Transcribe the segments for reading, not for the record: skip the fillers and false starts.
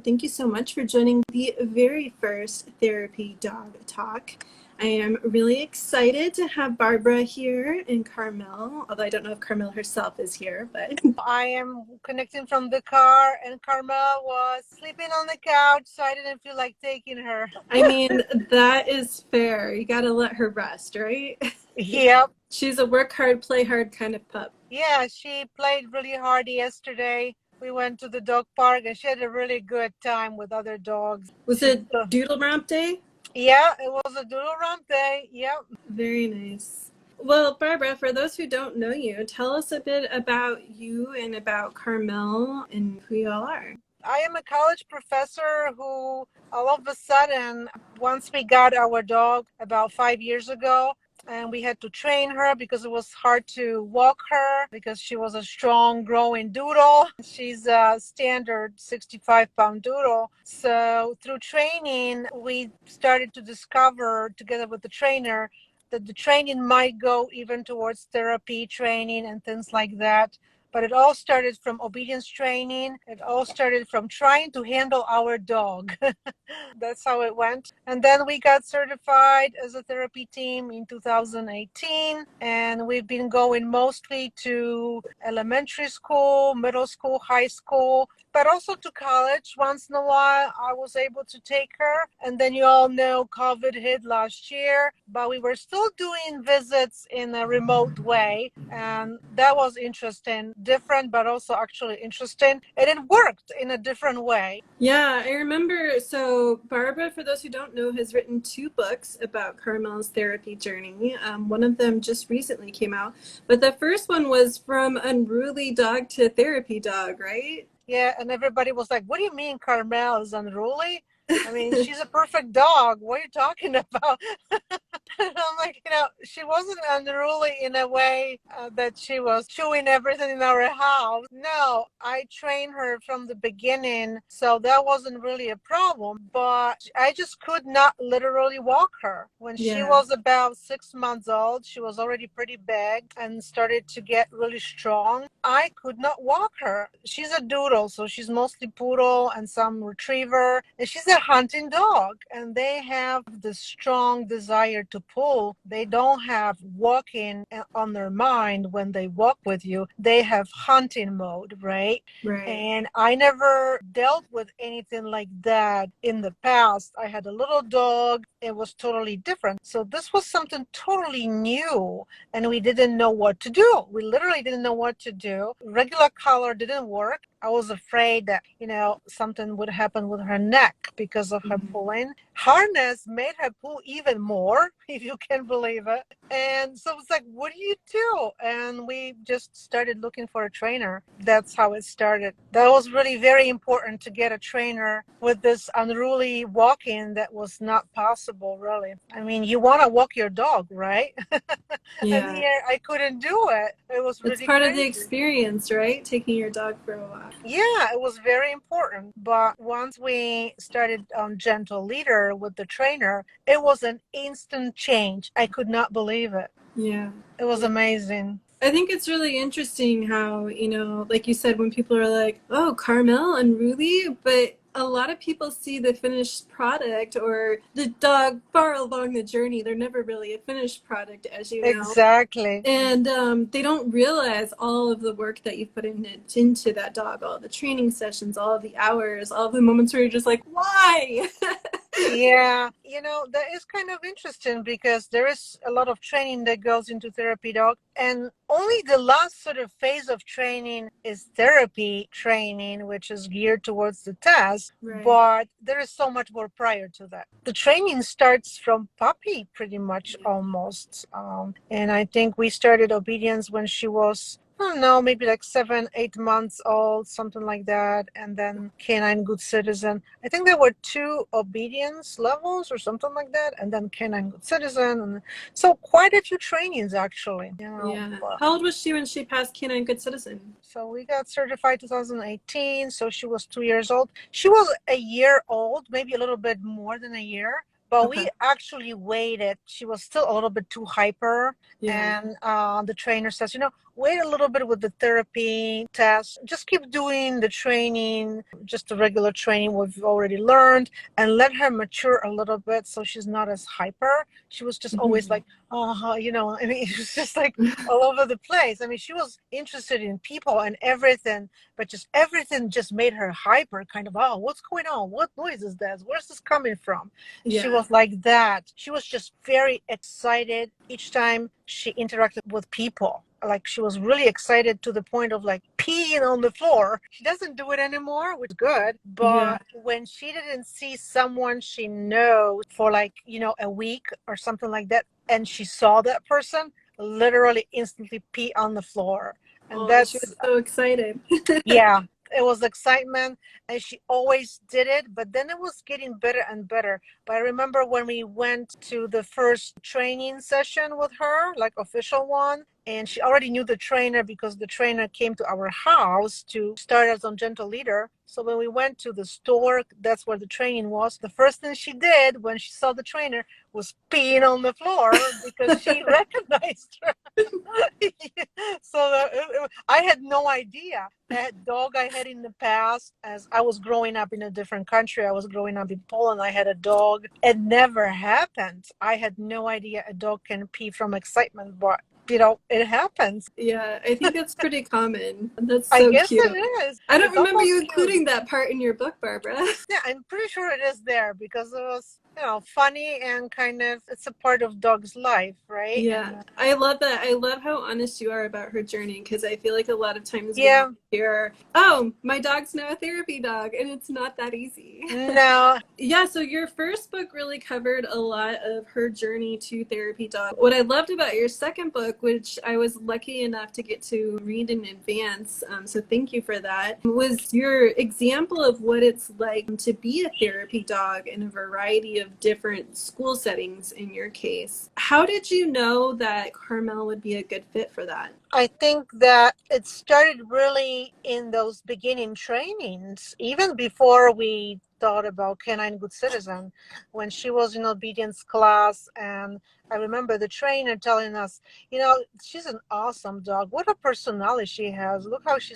Thank you so much for joining the very first Therapy Dog Talk. I am really excited to have Barbara here and Carmel, although I don't know if Carmel herself is here, but I am connecting from the car, and Carmel was sleeping on the couch, so I didn't feel like taking her. I mean, that is fair. You got to let her rest, right? Yep. She's a work hard, play hard kind of pup. Yeah, she played really hard yesterday. We went to the dog park, and she had a really good time with other dogs. Was it Doodle Romp Day? Yeah, it was a doodle romp day. Yep. Very nice. Well, Barbara, for those who don't know you, tell us a bit about you and about Carmel and who you all are. I am a college professor who all of a sudden, once we got our dog about 5 years ago, and we had to train her because it was hard to walk her because she was a strong growing doodle. She's a standard 65-pound doodle. So through training, we started to discover together with the trainer that the training might go even towards therapy training and things like that. But it all started from obedience training. It all started from trying to handle our dog. That's how it went. And then we got certified as a therapy team in 2018. And we've been going mostly to elementary school, middle school, high school, but also to college. Once in a while, I was able to take her. And then you all know COVID hit last year, but we were still doing visits in a remote way. And that was interesting, different, but also actually interesting. And it worked in a different way. Yeah, I remember. So Barbara, for those who don't know, has written 2 books about Carmel's therapy journey. One of them just recently came out, but the first one was From Unruly Dog to Therapy Dog, right? Yeah, and everybody was like, what do you mean Carmel is unruly? I mean, she's a perfect dog. What are you talking about? And I'm like, she wasn't unruly in a way that she was chewing everything in our house. No, I trained her from the beginning, so that wasn't really a problem. But I just could not literally walk her. When she was about 6 months old, she was already pretty big and started to get really strong. I could not walk her. She's a doodle, so she's mostly poodle and some retriever. And she's a hunting dog, and they have this strong desire to pull. They don't have walking on their mind when they walk with you. They have hunting mode, right? And I never dealt with anything like that in the past. I had a little dog. It was totally different. So this was something totally new, and we didn't know what to do. We literally didn't know what to do. Regular collar didn't work. I was afraid that, something would happen with her neck because of her pulling. Harness made her pull even more, if you can believe it. And so it's like, what do you do? And we just started looking for a trainer. That's how it started. That was really very important to get a trainer with this unruly walking that was not possible, really. I mean, you want to walk your dog, right? Yeah. And here I couldn't do it. It was really It's part crazy. of the experience, right? Taking your dog for a walk. Yeah, it was very important. But once we started Gentle Leader with the trainer, it was an instant change. I could not believe it. Yeah. It was amazing. I think it's really interesting how, like you said, when people are like, oh, Carmel unruly, but a lot of people see the finished product or the dog far along the journey. They're never really a finished product, as you know. Exactly. And they don't realize all of the work that you've put into that dog, all the training sessions, all of the hours, all of the moments where you're just like, why? Yeah, that is kind of interesting because there is a lot of training that goes into therapy dog, and only the last sort of phase of training is therapy training, which is geared towards the task. Right. But there is so much more prior to that. The training starts from puppy pretty much almost. And I think we started obedience when she was, I don't know, maybe like 7, 8 months old, something like that. And then Canine Good Citizen. I think there were 2 obedience levels or something like that. And then Canine Good Citizen. And so quite a few trainings, actually. Yeah. How old was she when she passed Canine Good Citizen? So we got certified 2018. So she was 2 years old. She was a year old, maybe a little bit more than a year. But we actually waited. She was still a little bit too hyper. Yeah. And the trainer says, wait a little bit with the therapy test. Just keep doing the training, just the regular training we've already learned, and let her mature a little bit so she's not as hyper. She was just always Mhm. like, oh, I mean, it was just like all over the place. I mean, she was interested in people and everything, but just everything just made her hyper, kind of, oh, what's going on? What noise is that? Where's this coming from? She Yeah. was like that. She was just very excited each time she interacted with people. Like she was really excited to the point of like peeing on the floor. She doesn't do it anymore, which is good. Yeah. But when she didn't see someone she knows for like, a week or something like that, and she saw that person, literally instantly pee on the floor. And Oh, she that's, was so excited. yeah, it was excitement, and she always did it, but then it was getting better and better. But I remember when we went to the first training session with her, like official one, and she already knew the trainer because the trainer came to our house to start us on Gentle Leader. So when we went to the store, that's where the training was. The first thing she did when she saw the trainer was peeing on the floor because she recognized her. So I had no idea. That dog I had in the past, as I was growing up in a different country, I was growing up in Poland. I had a dog. It never happened. I had no idea a dog can pee from excitement, but it happens. Yeah, I think that's pretty common. That's I so guess cute. it is. I don't It's remember almost you cute. including that part in your book, Barbara. Yeah, I'm pretty sure it is there because it was, funny and kind of, it's a part of dog's life, right? Yeah, And I love that. I love how honest you are about her journey because I feel like a lot of times we yeah, only hear, oh, my dog's now a therapy dog, and it's not that easy. no, Yeah, so your first book really covered a lot of her journey to therapy dog. What I loved about your second book, which I was lucky enough to get to read in advance, so thank you for that, was your example of what it's like to be a therapy dog in a variety of different school settings in your case. How did you know that Carmel would be a good fit for that? I think that it started really in those beginning trainings, even before we thought about Canine Good Citizen, when she was in obedience class. And I remember the trainer telling us, she's an awesome dog. What a personality she has. Look how she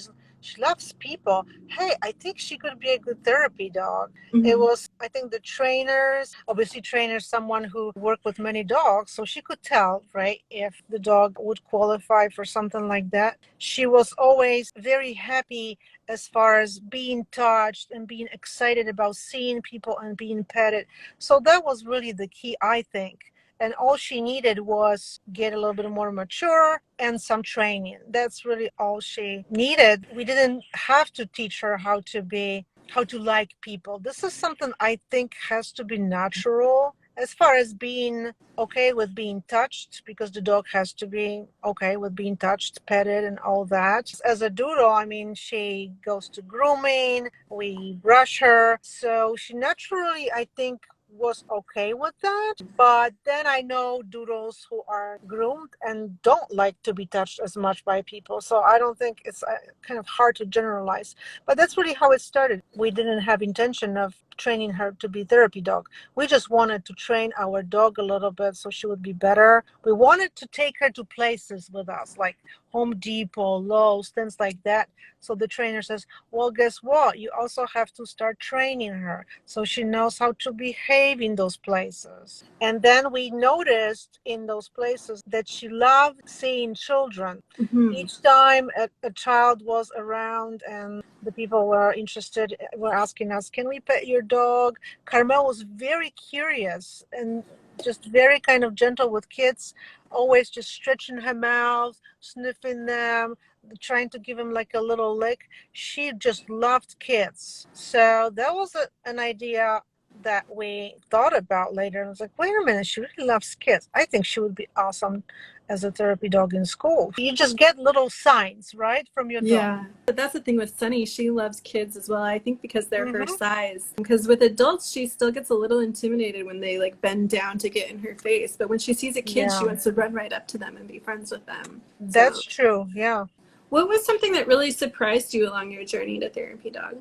loves people. Hey, I think she could be a good therapy dog. It Mm-hmm. was, I think the trainers, obviously trainers, someone who worked with many dogs, so she could tell, right, if the dog would qualify for something like that. She was always very happy as far as being touched and being excited about seeing people and being petted. So that was really the key, I think. And all she needed was get a little bit more mature and some training. That's really all she needed. We didn't have to teach her how to like people. This is something I think has to be natural as far as being okay with being touched, because the dog has to be okay with being touched, petted, and all that. As a doodle, I mean, she goes to grooming, we brush her. So she naturally, I think, was okay with that. But then I know doodles who are groomed and don't like to be touched as much by people. So I don't think it's kind of hard to generalize. But that's really how it started. We didn't have intention of training her to be therapy dog. We just wanted to train our dog a little bit so she would be better. We wanted to take her to places with us, like Home Depot, Lowe's, things like that. So the trainer says, well, guess what? You also have to start training her so she knows how to behave in those places. And then we noticed in those places that she loved seeing children. Mm-hmm. Each time a child was around and the people were interested, were asking us, can we pet your dog? Carmel was very curious and just very kind of gentle with kids, always just stretching her mouth, sniffing them, trying to give him like a little lick. She just loved kids. So that was an idea that we thought about later. I was like, wait a minute, she really loves kids. I think she would be awesome as a therapy dog in school. You just get little signs, right, from your dog. Yeah, but that's the thing with Sunny. She loves kids as well. I think because they're her Mm-hmm. size. Because with adults, she still gets a little intimidated when they like bend down to get in her face. But when she sees a kid, she Yeah, wants to run right up to them and be friends with them. that's So, true. Yeah. what was something that really surprised you along your journey to therapy dog?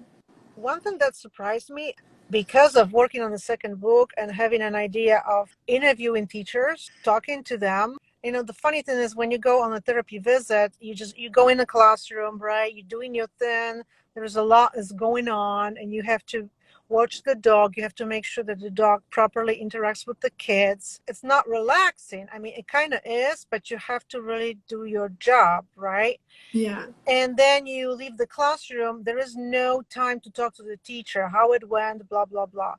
One thing that surprised me, because of working on the second book and having an idea of interviewing teachers, talking to them, The funny thing is when you go on a therapy visit, you go in the classroom, right? You're doing your thing. There's a lot is going on, and you have to watch the dog. You have to make sure that the dog properly interacts with the kids. It's not relaxing. I mean, it kind of is, but you have to really do your job, right? Yeah. And then you leave the classroom. There is no time to talk to the teacher, how it went, blah, blah, blah.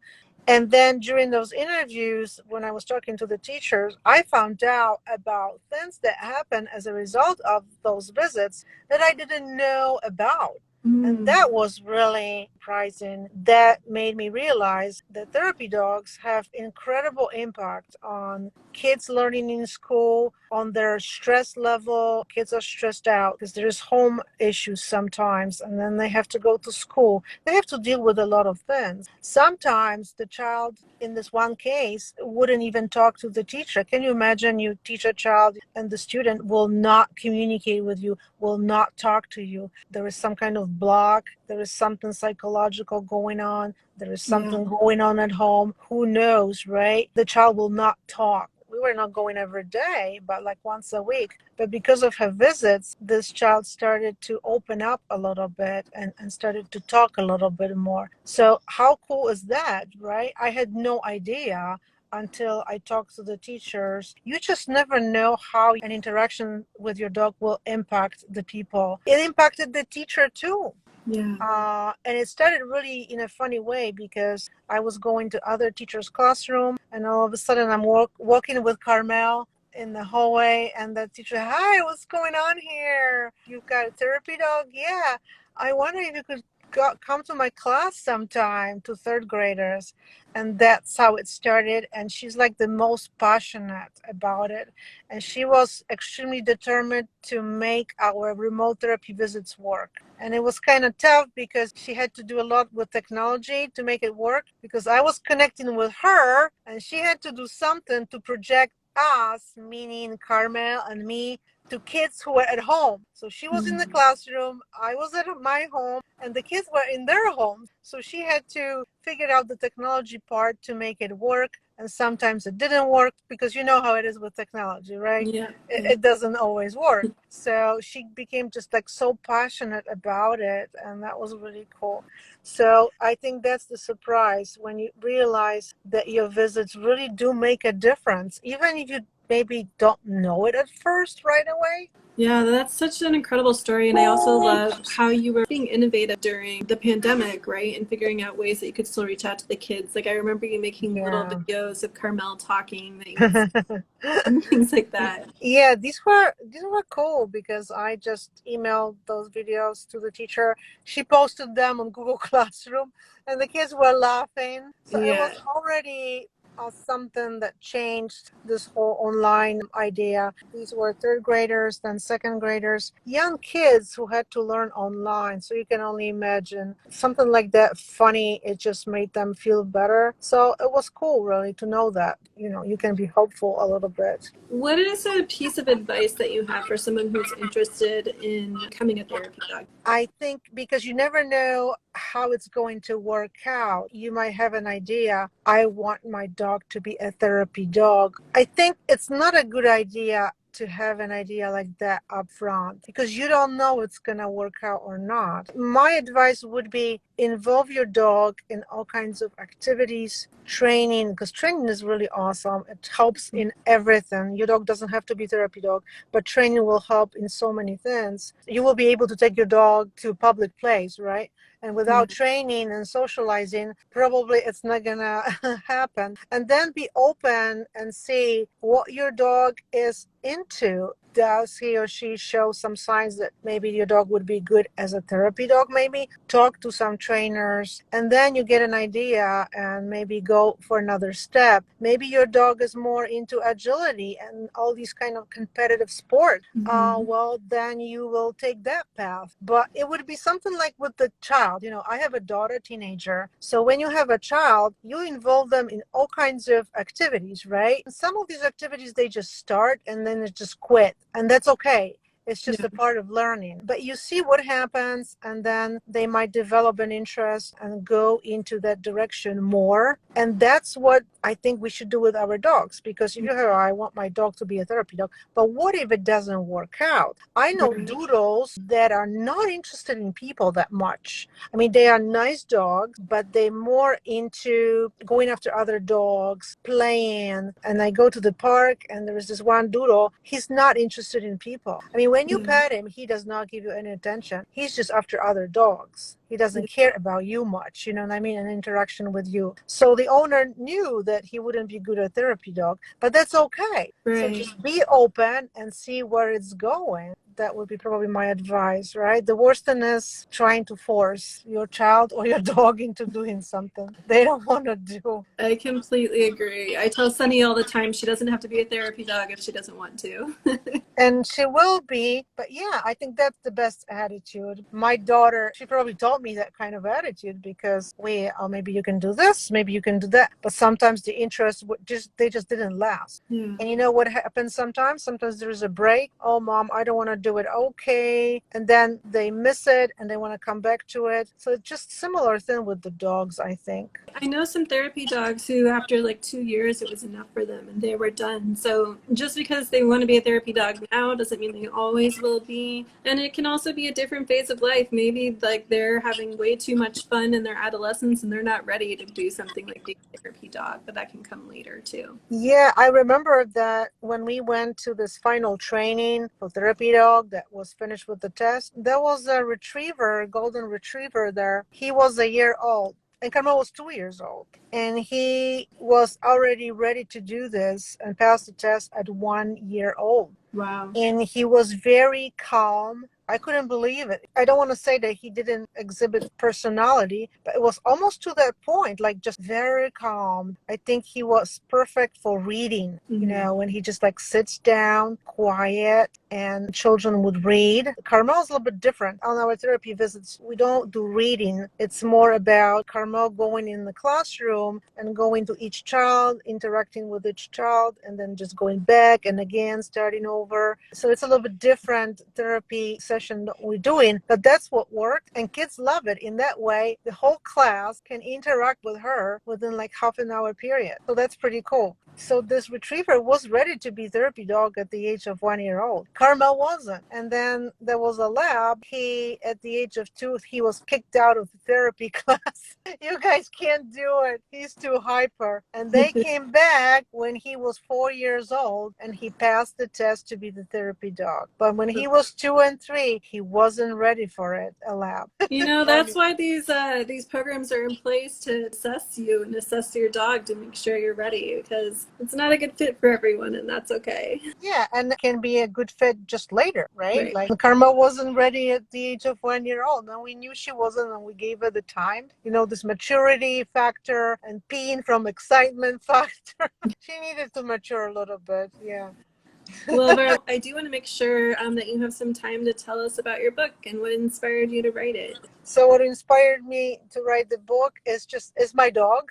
And then during those interviews, when I was talking to the teachers, I found out about things that happened as a result of those visits that I didn't know about. And that was really surprising. That made me realize that therapy dogs have incredible impact on kids learning in school, on their stress level. Kids are stressed out because there's home issues sometimes, and then they have to go to school. They have to deal with a lot of things. Sometimes the child, in this one case, wouldn't even talk to the teacher. Can you imagine you teach a child and the student will not communicate with you, will not talk to you? There is some kind of block. There is something psychological going on. There is something going on at home. Who knows, right? The child will not talk. We were not going every day, but like once a week. But because of her visits, this child started to open up a little bit and started to talk a little bit more. So how cool is that, right? I had no idea until I talked to the teachers. You just never know how an interaction with your dog will impact the people. It impacted the teacher too. And it started really in a funny way because I was going to other teachers' classroom, and all of a sudden I'm walking with Carmel in the hallway, and the teacher, "Hi, what's going on here? You've got a therapy dog? Yeah. I wonder if you could come to my class sometime," to third graders. And that's how it started. And she's like the most passionate about it. And she was extremely determined to make our remote therapy visits work. And it was kind of tough because she had to do a lot with technology to make it work, because I was connecting with her and she had to do something to project us, meaning Carmel and me, to kids who were at home. So she was in the classroom, I was at my home, and the kids were in their homes. So she had to figure out the technology part to make it work. And sometimes it didn't work because you know how it is with technology, right? It doesn't always work. So she became just like so passionate about it, and that was really cool. So I think that's the surprise, when you realize that your visits really do make a difference, even if you maybe don't know it at first right away. Yeah, that's such an incredible story. And I also love how you were being innovative during the pandemic, right? And figuring out ways that you could still reach out to the kids. Like I remember you making little videos of Carmel talking that you and things like that. Yeah, these were cool because I just emailed those videos to the teacher. She posted them on Google Classroom, and the kids were laughing. So it was already something that changed this whole online idea. These were third graders, then second graders, young kids who had to learn online. So you can only imagine something like that funny. It just made them feel better. So it was cool, really, to know that, you can be hopeful a little bit. What is a piece of advice that you have for someone who's interested in becoming a therapy dog? I think because you never know how it's going to work out. You might have an idea, I want my dog to be a therapy dog. I think it's not a good idea to have an idea like that up front, because you don't know it's going to work out or not. My advice would be involve your dog in all kinds of activities, training, because training is really awesome. It helps in everything. Your dog doesn't have to be a therapy dog, but training will help in so many things. You will be able to take your dog to a public place, right? And without training and socializing, probably it's not gonna happen. And then be open and see what your dog is into. Does he or she show some signs that maybe your dog would be good as a therapy dog? Maybe talk to some trainers, and then you get an idea and maybe go for another step. Maybe your dog is more into agility and all these kind of competitive sport. Well, then you will take that path. But it would be something like with the child. I have a daughter, teenager. So when you have a child, you involve them in all kinds of activities, right? And some of these activities, they just start and then they just quit. And that's okay. It's just a part of learning. But you see what happens, and then they might develop an interest and go into that direction more. And that's what I think we should do with our dogs. Because if you hear, I want my dog to be a therapy dog, but what if it doesn't work out? I know Right. doodles that are not interested in people that much. I mean, they are nice dogs, but they're more into going after other dogs, playing. And I go to the park and there is this one doodle. He's not interested in people. I mean, when you Yeah. pet him, he does not give you any attention. He's just after other dogs. He doesn't care about you much, you know what I mean? An interaction with you. So the owner knew that he wouldn't be good at therapy dog, but that's okay. So Right. just be open and see where it's going. That would be probably my advice, right? The worst thing is trying to force your child or your dog into doing something they don't want to do. I completely agree. I tell Sunny all the time she doesn't have to be a therapy dog if she doesn't want to. And she will be, but yeah, I think that's the best attitude. My daughter, she probably taught me that kind of attitude because maybe you can do this, maybe you can do that. But sometimes the interest they just didn't last. Yeah. And you know what happens sometimes? Sometimes there's a break. Oh, mom, I don't want to do it. Okay. And then they miss it and they want to come back to it. So it's just similar thing with the dogs, I think. I know some therapy dogs who, after like 2 years, it was enough for them and they were done. So just because they want to be a therapy dog now doesn't mean they always will be. And it can also be a different phase of life. Maybe like they're having way too much fun in their adolescence and they're not ready to do something like being a therapy dog, but that can come later too. Yeah, I remember that when we went to this final training for therapy dog that was finished with the test, there was a retriever, golden retriever there. He was a year old. And Carmel was 2 years old. And he was already ready to do this and pass the test at 1 year old. Wow. And he was very calm. I couldn't believe it. I don't want to say that he didn't exhibit personality, but it was almost to that point, like just very calm. I think he was perfect for reading, when he just like sits down, quiet, and children would read. Carmel's a little bit different. On our therapy visits, we don't do reading. It's more about Carmel going in the classroom and going to each child, interacting with each child, and then just going back and again, starting over. So it's a little bit different therapy session that we're doing, but that's what worked. And kids love it. In that way, the whole class can interact with her within like half an hour period. So that's pretty cool. So this retriever was ready to be therapy dog at the age of 1 year old. Carmel wasn't. And then there was a lab. At the age of 2, he was kicked out of the therapy class. You guys can't do it. He's too hyper. And they came back when he was 4 years old and he passed the test to be the therapy dog. But when he was 2 and 3, he wasn't ready for it, a lab. That's why these programs are in place to assess you and assess your dog to make sure you're ready, because it's not a good fit for everyone, and that's okay. Yeah, and it can be a good fit just later, right? Right. Like Karma wasn't ready at the age of 1 year old, and we knew she wasn't, and we gave her the time. This maturity factor and peeing from excitement factor. She needed to mature a little bit. Yeah. Well, Varla, I do want to make sure that you have some time to tell us about your book and what inspired you to write it. So what inspired me to write the book is my dog.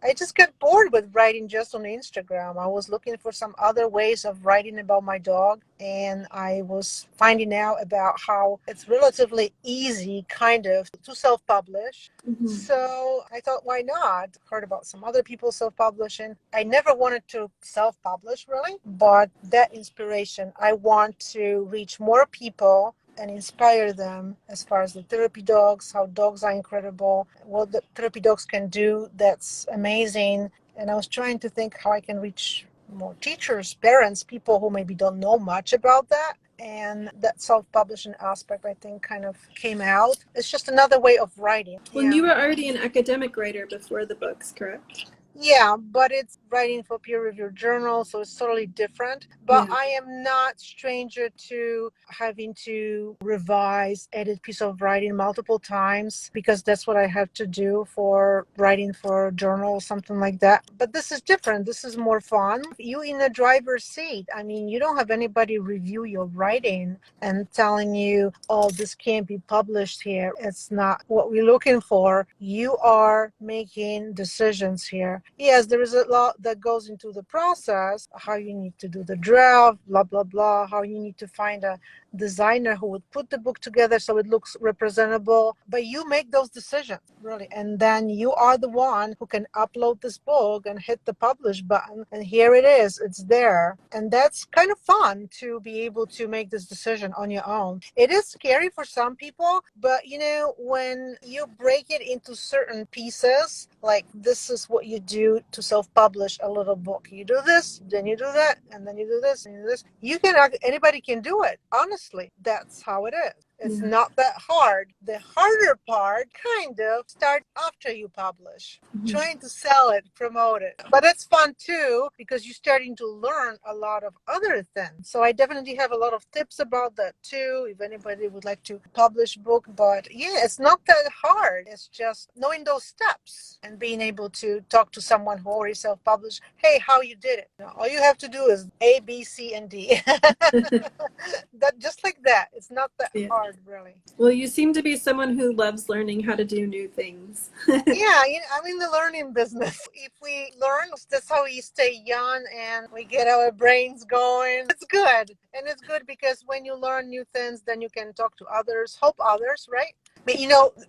I just got bored with writing just on Instagram. I was looking for some other ways of writing about my dog, and I was finding out about how it's relatively easy kind of to self-publish. Mm-hmm. So I thought, why not? Heard about some other people self-publishing. I never wanted to self-publish really, but that inspiration, I want to reach more people and inspire them as far as the therapy dogs, how dogs are incredible, what the therapy dogs can do that's amazing. And I was trying to think how I can reach more teachers, parents, people who maybe don't know much about that. And that self-publishing aspect, I think, kind of came out. It's just another way of writing. Well, you were already an academic writer before the books, correct? Yeah, but it's writing for peer-reviewed journals, so it's totally different. But I am not stranger to having to revise, edit piece of writing multiple times because that's what I have to do for writing for a journal or something like that. But this is different. This is more fun. You in the driver's seat. I mean, you don't have anybody review your writing and telling you, oh, this can't be published here. It's not what we're looking for. You are making decisions here. Yes, there is a lot that goes into the process, how you need to do the draft, blah, blah, blah, how you need to find a designer who would put the book together so it looks representable. But you make those decisions, really. And then you are the one who can upload this book and hit the publish button. And here it is. It's there. And that's kind of fun to be able to make this decision on your own. It is scary for some people, but when you break it into certain pieces, like this is what you do to self-publish a little book. You do this, then you do that, and then you do this, and you do this. Anybody can do it. Honestly, that's how it is. It's not that hard. The harder part kind of starts after you publish, trying to sell it, promote it. But it's fun too, because you're starting to learn a lot of other things. So I definitely have a lot of tips about that too, if anybody would like to publish a book. But yeah, it's not that hard. It's just knowing those steps and being able to talk to someone who already self-published. Hey, how you did it. All you have to do is A, B, C, and D. That just like that. It's not that hard. Really. Well, you seem to be someone who loves learning how to do new things. Yeah, I'm in the learning business. If we learn, that's how we stay young and we get our brains going. It's good. And it's good because when you learn new things, then you can talk to others, help others, right? But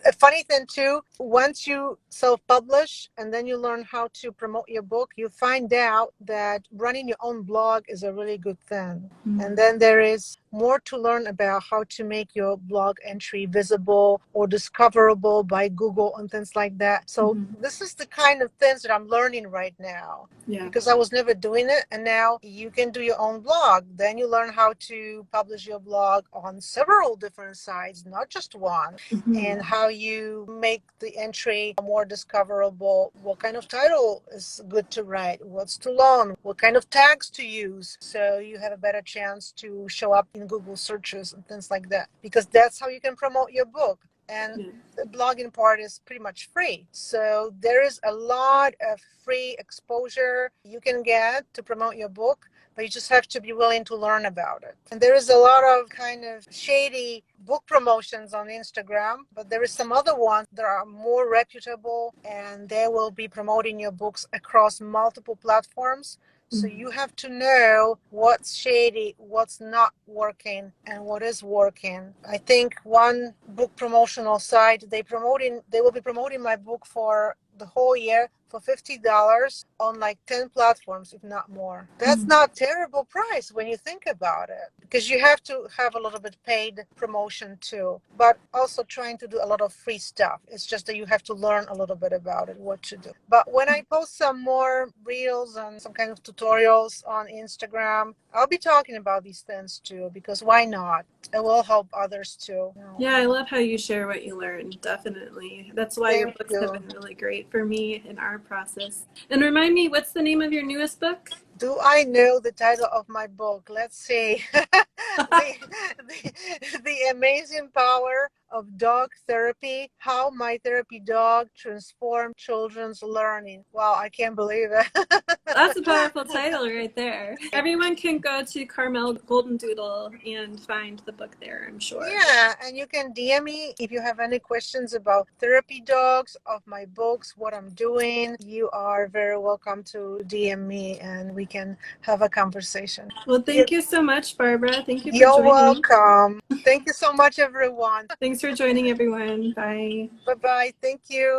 a funny thing too, once you self-publish and then you learn how to promote your book, you find out that running your own blog is a really good thing. And then there is more to learn about how to make your blog entry visible or discoverable by Google and things like that. So this is the kind of things that I'm learning right now. Yeah. Because I was never doing it, and now you can do your own blog. Then you learn how to publish your blog on several different sites, not just one, and how you make the entry more discoverable, what kind of title is good to write, what's too long, what kind of tags to use, so you have a better chance to show up in Google searches and things like that, because that's how you can promote your book. And the blogging part is pretty much free. So there is a lot of free exposure you can get to promote your book, but you just have to be willing to learn about it. And there is a lot of kind of shady book promotions on Instagram, but there is some other ones that are more reputable, and they will be promoting your books across multiple platforms. So you have to know what's shady, what's not working, and what is working. I think one book promotional site, they will be promoting my book for the whole year for $50 on like 10 platforms, if not more. That's not a terrible price when you think about it, because you have to have a little bit paid promotion too, but also trying to do a lot of free stuff. It's just that you have to learn a little bit about it, what to do. But when I post some more reels and some kind of tutorials on Instagram, I'll be talking about these things too, because why not? It will help others too. Yeah, I love how you share what you learned, definitely. That's why your books have been really great for me in our process. And remind me, what's the name of your newest book? Do I know the title of my book? Let's see. the Amazing Power of Dog Therapy, How My Therapy Dog Transformed Children's Learning. Wow, I can't believe it. That's a powerful title right there. Everyone can go to Carmel Golden Doodle and find the book there, I'm sure. Yeah, and you can DM me if you have any questions about therapy dogs, of my books, what I'm doing. You are very welcome to DM me and we can have a conversation. Well, thank you so much, Barbara. Thank you for You're joining. welcome. Thank you so much, everyone. Thanks for joining, everyone. Bye. Bye-bye. Thank you.